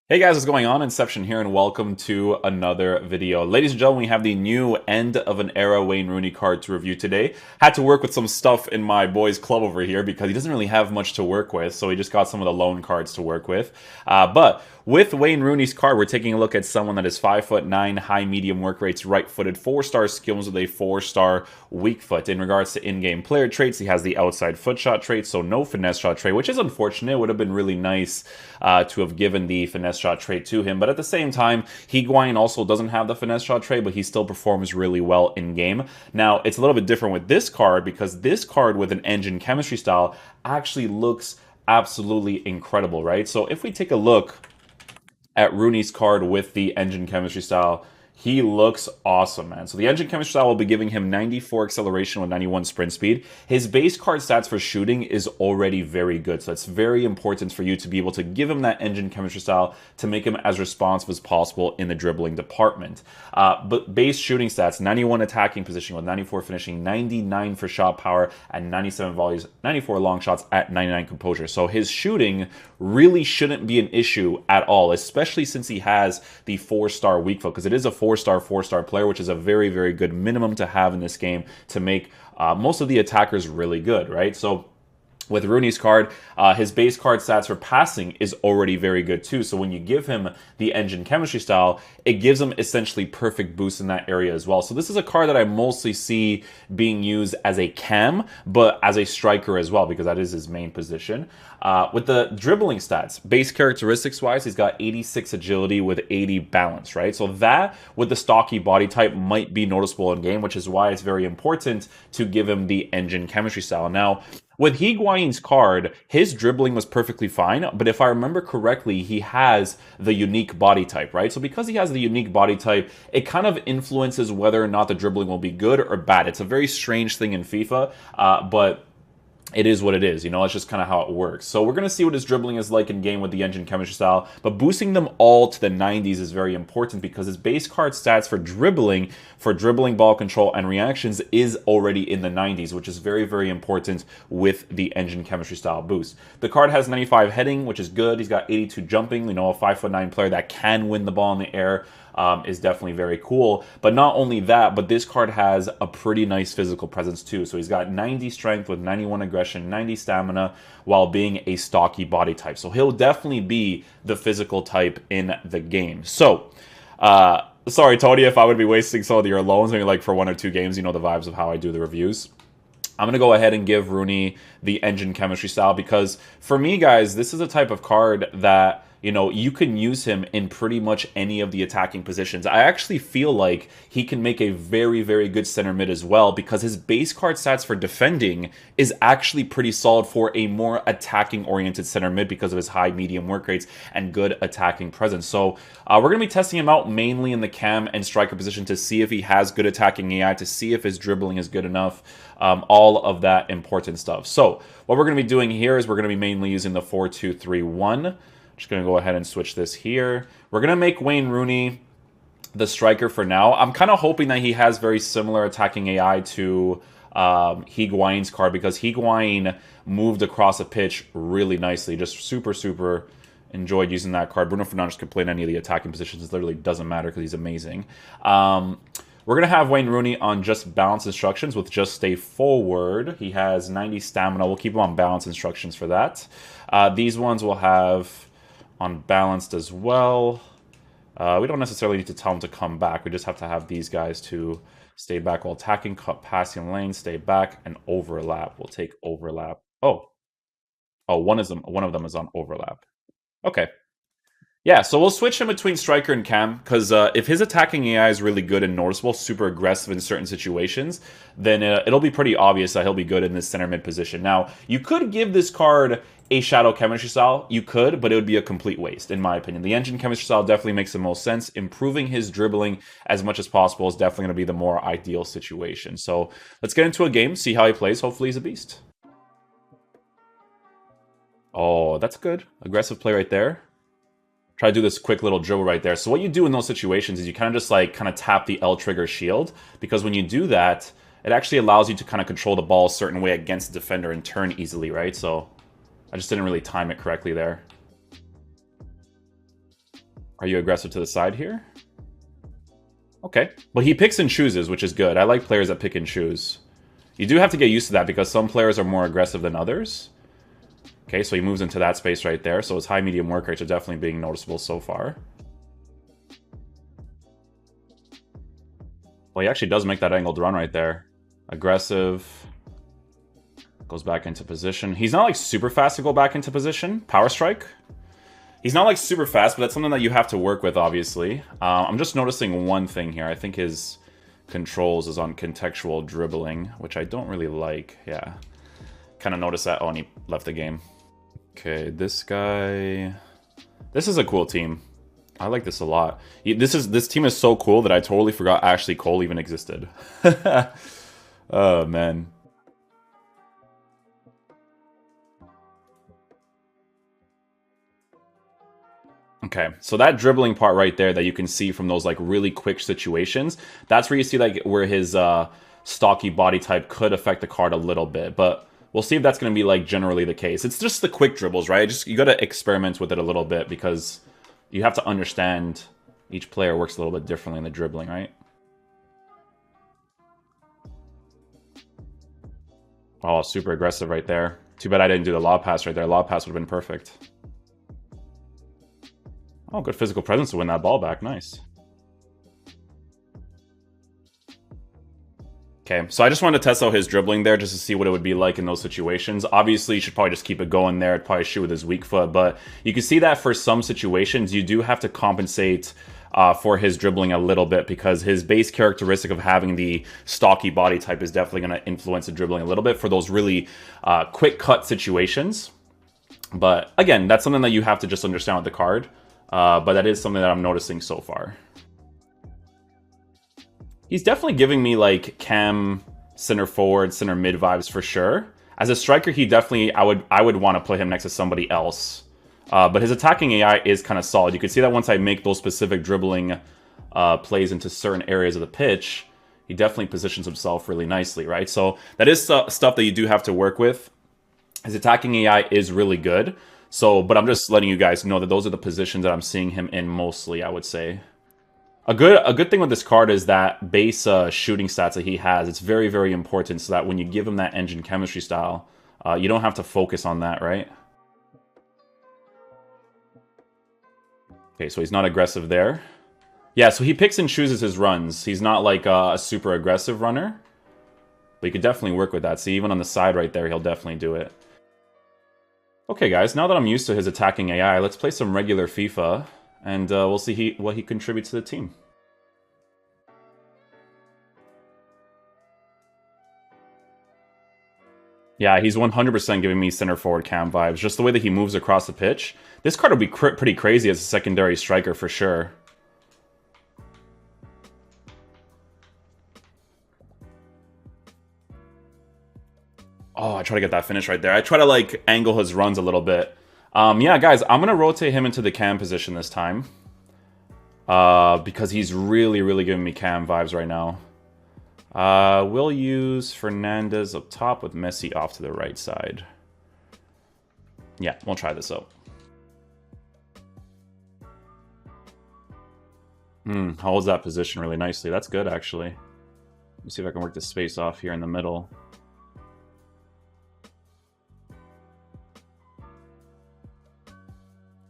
Hey guys, what's going on? Inception here, and welcome to another video. Ladies and gentlemen, we have the new end of an era Wayne Rooney card to review today. Had to work with some stuff in my boy's club over here because he doesn't really have much to work with, so he just got some of the loan cards to work with. But with Wayne Rooney's card, we're taking a look at someone that is 5'9", high medium work rates, right-footed, 4-star skills with a 4-star weak foot. In regards to in-game player traits, he has the outside foot shot trait, so no finesse shot trait, which is unfortunate. It would have been really nice to have given the finesse shot trait to him, but at the same time, Eoae also doesn't have the finesse shot trait, but he still performs really well in game. Now, it's a little bit different with this card because this card with an engine chemistry style actually looks absolutely incredible, right? So if we take a look at Rooney's card with the engine chemistry style, he looks awesome, man. So the engine chemistry style will be giving him 94 acceleration with 91 sprint speed. His base card stats for shooting is already very good. So it's very important for you to be able to give him that engine chemistry style to make him as responsive as possible in the dribbling department. But base shooting stats, 91 attacking position with 94 finishing, 99 for shot power and 97 volleys, 94 long shots at 99 composure. So his shooting really shouldn't be an issue at all, especially since he has the 4-star weak foot, because it is a 4-star player, which is a very, very good minimum to have in this game to make most of the attackers really good, right? So with Rooney's card, his base card stats for passing is already very good too. So when you give him the engine chemistry style, it gives him essentially perfect boost in that area as well. So this is a card that I mostly see being used as a cam, but as a striker as well, because that is his main position. With the dribbling stats, base characteristics wise, he's got 86 agility with 80 balance, right? So that with the stocky body type might be noticeable in game, which is why it's very important to give him the engine chemistry style. Now, with Eoae's card, his dribbling was perfectly fine, but if I remember correctly, he has the unique body type, right? So because he has the unique body type, it kind of influences whether or not the dribbling will be good or bad. It's a very strange thing in FIFA, but it is what it is, you know, it's just kind of how it works. So we're going to see what his dribbling is like in game with the engine chemistry style, but boosting them all to the 90s is very important because his base card stats for dribbling, ball control, and reactions is already in the 90s, which is very, very important with the engine chemistry style boost. The card has 95 heading, which is good. He's got 82 jumping, you know, a 5'9" player that can win the ball in the air. Is definitely very cool. But not only that, but this card has a pretty nice physical presence too. So he's got 90 strength with 91 aggression, 90 stamina, while being a stocky body type. So he'll definitely be the physical type in the game. So, sorry, Tony, if I would be wasting some of your loans, maybe like for 1 or 2 games, you know the vibes of how I do the reviews. I'm going to go ahead and give Rooney the engine chemistry style because for me, guys, this is a type of card that, you know, you can use him in pretty much any of the attacking positions. I actually feel like he can make a very, very good center mid as well because his base card stats for defending is actually pretty solid for a more attacking-oriented center mid because of his high medium work rates and good attacking presence. So we're going to be testing him out mainly in the cam and striker position to see if he has good attacking AI, to see if his dribbling is good enough, all of that important stuff. So what we're going to be doing here is we're going to be mainly using the 4-2-3-1. Just going to go ahead and switch this here. We're going to make Wayne Rooney the striker for now. I'm kind of hoping that he has very similar attacking AI to Eoae's card because Eoae moved across the pitch really nicely. Just super, super enjoyed using that card. Bruno Fernandes could play in any of the attacking positions. It literally doesn't matter because he's amazing. We're going to have Wayne Rooney on just balance instructions with just stay forward. He has 90 stamina. We'll keep him on balance instructions for that. These ones will have on balanced as well. We don't necessarily need to tell him to come back. We just have to have these guys to stay back while attacking, cut passing lane, stay back, and overlap. We'll take overlap. Oh, one of them is on overlap. Okay. Yeah, so we'll switch him between striker and cam, because if his attacking AI is really good and noticeable, super aggressive in certain situations, then it'll be pretty obvious that he'll be good in this center mid position. Now, you could give this card a shadow chemistry style. You could, but it would be a complete waste, in my opinion. The engine chemistry style definitely makes the most sense. Improving his dribbling as much as possible is definitely going to be the more ideal situation. So let's get into a game, see how he plays. Hopefully he's a beast. Oh, that's good. Aggressive play right there. Try to do this quick little dribble right there. So what you do in those situations is you kind of just like tap the L trigger shield, because when you do that, it actually allows you to kind of control the ball a certain way against the defender and turn easily, right? So I just didn't really time it correctly there. Are you aggressive to the side here? Okay. But he picks and chooses, which is good. I like players that pick and choose. You do have to get used to that because some players are more aggressive than others. Okay, so he moves into that space right there. So his high medium work rates are definitely being noticeable so far. Well, he actually does make that angled run right there. Aggressive. Goes back into position. He's not like super fast to go back into position. Power strike. He's not like super fast, but that's something that you have to work with, obviously. I'm just noticing one thing here. I think his controls is on contextual dribbling, which I don't really like. Yeah. Kind of noticed that. Oh, and he left the game. Okay, this guy... This is a cool team. I like this a lot. This team is so cool that I totally forgot Ashley Cole even existed. Oh, man. Okay, so that dribbling part right there that you can see from those like really quick situations, that's where you see like where his stocky body type could affect the card a little bit, but we'll see if that's going to be like generally the case. It's just the quick dribbles, right? You got to experiment with it a little bit because you have to understand each player works a little bit differently in the dribbling, right? Oh, super aggressive right there. Too bad I didn't do the lob pass right there. Lob pass would have been perfect. Oh, good physical presence to win that ball back. Nice. Okay, so I just wanted to test out his dribbling there just to see what it would be like in those situations. Obviously, you should probably just keep it going there. It'd probably shoot with his weak foot, but you can see that for some situations, you do have to compensate for his dribbling a little bit because his base characteristic of having the stocky body type is definitely going to influence the dribbling a little bit for those really quick cut situations. But again, that's something that you have to just understand with the card. But that is something that I'm noticing so far. He's definitely giving me like cam, center forward, center mid vibes for sure. As a striker, he definitely, I would want to put him next to somebody else. But his attacking AI is kind of solid. You can see that once I make those specific dribbling plays into certain areas of the pitch, he definitely positions himself really nicely, right? So that is stuff that you do have to work with. His attacking AI is really good. So, but I'm just letting you guys know that those are the positions that I'm seeing him in mostly, I would say. A good thing with this card is that base shooting stats that he has. It's very, very important so that when you give him that engine chemistry style, you don't have to focus on that, right? Okay, so he's not aggressive there. Yeah, so he picks and chooses his runs. He's not like a super aggressive runner. But you could definitely work with that. See, even on the side right there, he'll definitely do it. Okay, guys, now that I'm used to his attacking AI, let's play some regular FIFA, and we'll see what he contributes to the team. Yeah, he's 100% giving me center forward cam vibes. Just the way that he moves across the pitch. This card would be pretty crazy as a secondary striker for sure. Oh, I try to get that finish right there. I try to, like, angle his runs a little bit. Yeah, guys, I'm going to rotate him into the cam position this time. Because he's really, really giving me cam vibes right now. We'll use Fernandez up top with Messi off to the right side. Yeah, we'll try this out. Holds that position really nicely. That's good, actually. Let me see if I can work the space off here in the middle.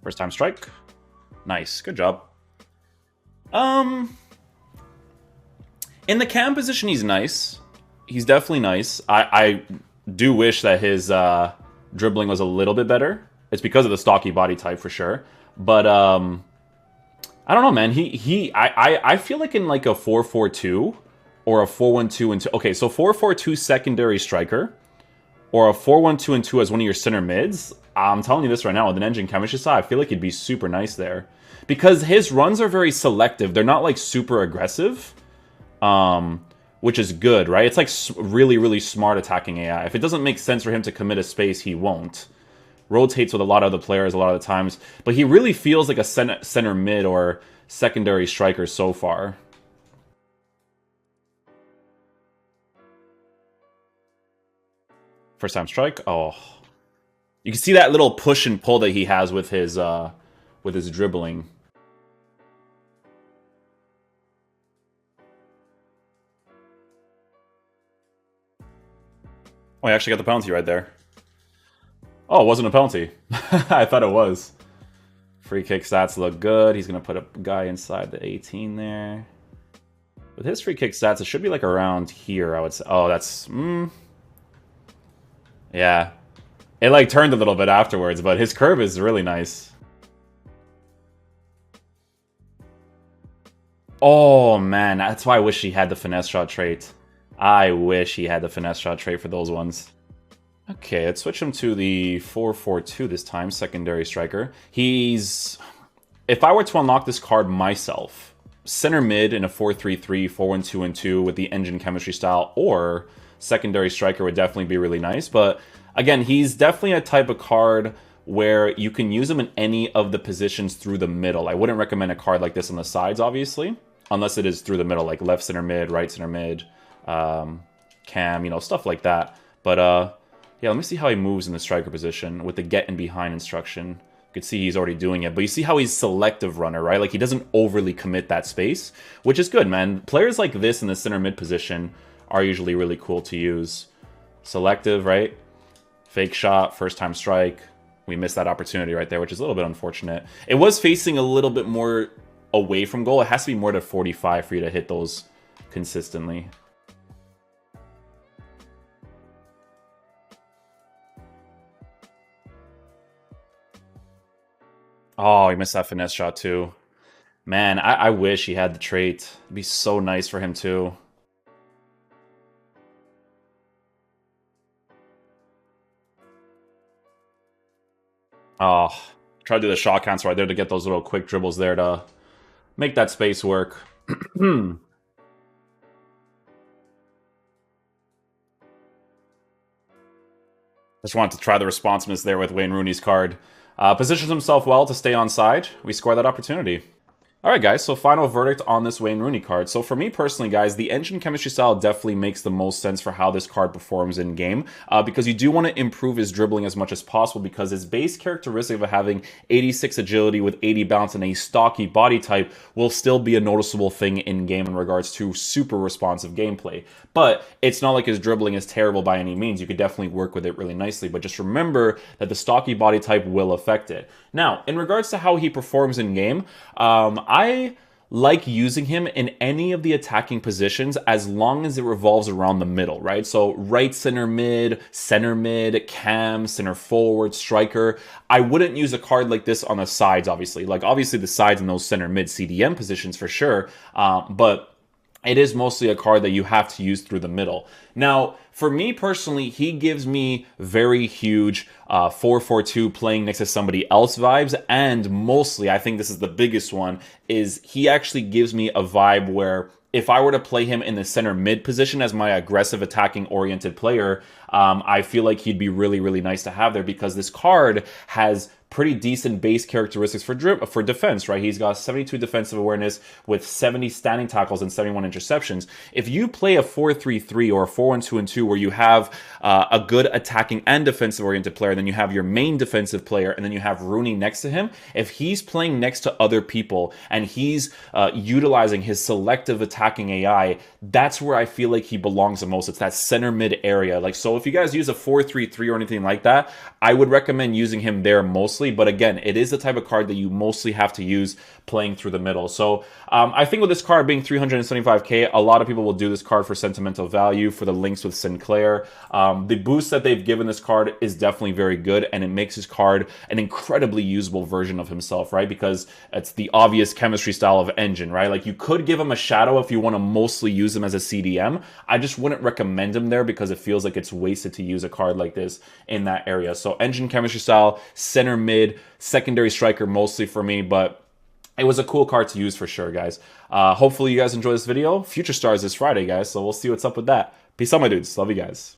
First time strike. Nice. Good job. In the cam position, he's nice. He's definitely nice. I do wish that his dribbling was a little bit better. It's because of the stocky body type for sure. But I don't know, man. I feel like in like a 4-4-2 or a 4-1-2 and 2. Okay, so 4-4-2 secondary striker or a 4-1-2 and 2 as one of your center mids. I'm telling you this right now, with an engine chemistry side, I feel like he'd be super nice there. Because his runs are very selective. They're not like super aggressive. Which is good, right? It's like really, really smart attacking AI. If it doesn't make sense for him to commit a space, he won't. Rotates with a lot of other players a lot of the times. But he really feels like a center mid or secondary striker so far. First time strike. Oh. You can see that little push and pull that he has with his dribbling. Oh, I actually got the penalty right there. Oh, it wasn't a penalty. I thought it was. Free kick stats look good. He's going to put a guy inside the 18 there. With his free kick stats, it should be like around here, I would say. Oh, that's... Yeah. It like turned a little bit afterwards, but his curve is really nice. Oh, man. That's why I wish he had the finesse shot trait. I wish he had the finesse shot trait for those ones. Okay, let's switch him to the 4-4-2 this time, secondary striker. He's... If I were to unlock this card myself, center mid in a 4-3-3, 4-1-2-2 with the engine chemistry style, or secondary striker would definitely be really nice. But again, he's definitely a type of card where you can use him in any of the positions through the middle. I wouldn't recommend a card like this on the sides, obviously, unless it is through the middle, like left center mid, right center mid, cam, you know, stuff like that. But yeah, let me see how he moves in the striker position with the get in behind instruction. You can see he's already doing it, but you see how he's selective runner, right? Like he doesn't overly commit that space, which is good, man. Players like this in the center mid position are usually really cool to use. Selective, right? Fake shot, first time strike. We missed that opportunity right there, which is a little bit unfortunate. It was facing a little bit more away from goal. It has to be more than 45 for you to hit those consistently. Oh, he missed that finesse shot too. Man, I wish he had the trait. It'd be so nice for him too. Oh, try to do the shot cancel right there to get those little quick dribbles there to make that space work. Just wanted to try the responsiveness there with Wayne Rooney's card. Positions himself well to stay on side. We score that opportunity. Alright guys, so final verdict on this Wayne Rooney card. So for me personally guys, the engine chemistry style definitely makes the most sense for how this card performs in game, because you do want to improve his dribbling as much as possible, because his base characteristic of having 86 agility with 80 bounce and a stocky body type will still be a noticeable thing in game in regards to super responsive gameplay. But it's not like his dribbling is terrible by any means. You could definitely work with it really nicely, but just remember that the stocky body type will affect it. Now, in regards to how he performs in game, I like using him in any of the attacking positions as long as it revolves around the middle, right? So right center mid, cam, center forward, striker. I wouldn't use a card like this on the sides, obviously. Like, obviously the sides in those center mid CDM positions for sure, but it is mostly a card that you have to use through the middle. Now, for me personally, he gives me very huge 4-4-2 playing next to somebody else vibes, and mostly, I think this is the biggest one, is he actually gives me a vibe where if I were to play him in the center mid position as my aggressive attacking oriented player, I feel like he'd be really, really nice to have there, because this card has pretty decent base characteristics for defense, right? He's got 72 defensive awareness with 70 standing tackles and 71 interceptions. If you play a 4-3-3 or a 4-1-2-2 where you have a good attacking and defensive oriented player, then you have your main defensive player, and then you have Rooney next to him, if he's playing next to other people and he's utilizing his selective attacking AI, that's where I feel like he belongs the most. It's that center mid area. Like, so if you guys use a 4-3-3 or anything like that, I would recommend using him there mostly. But again, it is the type of card that you mostly have to use playing through the middle. So I think with this card being 375k, a lot of people will do this card for sentimental value, for the links with Sinclair. The boost that they've given this card is definitely very good, and it makes his card an incredibly usable version of himself, right? Because it's the obvious chemistry style of engine, right? Like, you could give him a shadow if you want to mostly use him as a CDM. I just wouldn't recommend him there because it feels like it's wasted to use a card like this in that area. So engine chemistry style, center mid, secondary striker mostly for me, but it was a cool card to use for sure, guys. Hopefully you guys enjoy this video. Future Stars this Friday, guys, so we'll see what's up with that. Peace out, my dudes. Love you guys.